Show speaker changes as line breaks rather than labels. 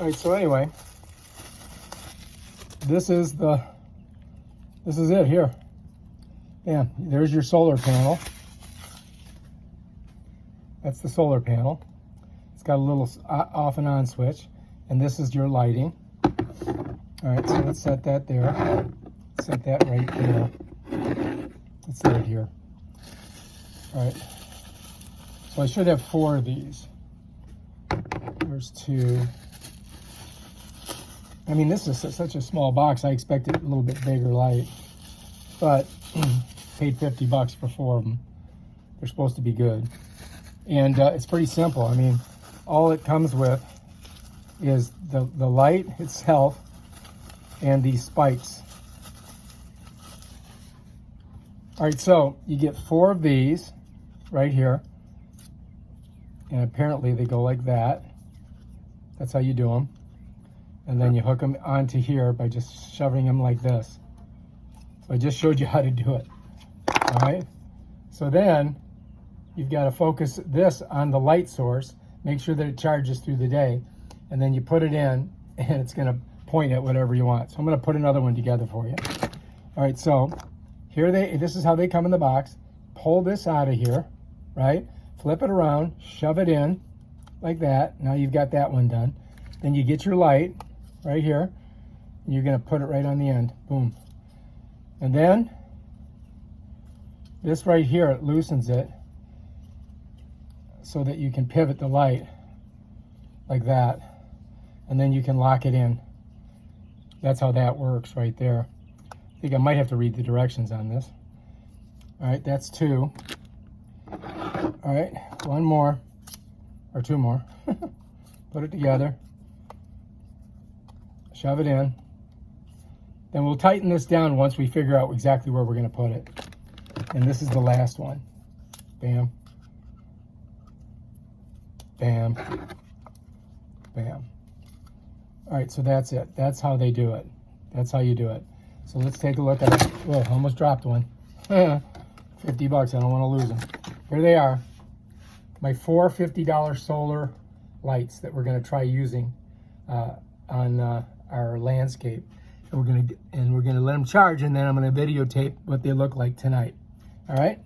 All right, so anyway, this is it here. Yeah, there's your solar panel. That's the solar panel. It's got a little off and on switch, and this is your lighting. All right, so let's set that there. Set that right there. Let's set it here. All right. So I should have 4 of these. There's 2. I mean, this is such a small box. I expected a little bit bigger light, but paid $50 for 4 of them. They're supposed to be good. And it's pretty simple. I mean, all it comes with is the light itself and these spikes. All right, so you get 4 of these right here. And apparently they go like that. That's how you do them. And then you hook them onto here by just shoving them like this. So I just showed you how to do it. All right. So then you've got to focus this on the light source. Make sure that it charges through the day. And then you put it in and it's going to point at whatever you want. So I'm going to put another one together for you. All right. So here this is how they come in the box. Pull this out of here, right? Flip it around, shove it in like that. Now you've got that one done. Then you get your light right here. And you're going to put it right on the end. Boom. And then this right here, it loosens it so that you can pivot the light like that. And then you can lock it in. That's how that works right there. I think I might have to read the directions on this. All right, that's 2. All right, 1 more, or 2 more. Put it together. Shove it in. Then we'll tighten this down once we figure out exactly where we're going to put it. And this is the last one. Bam. Bam. Bam. All right, so that's it. That's how they do it. That's how you do it. So let's take a look at it. Whoa, almost dropped one. $50, I don't want to lose them. Here they are. My 4 $50 solar lights that we're going to try using on our landscape. And we're going to let them charge, and then I'm going to videotape what they look like tonight. All right?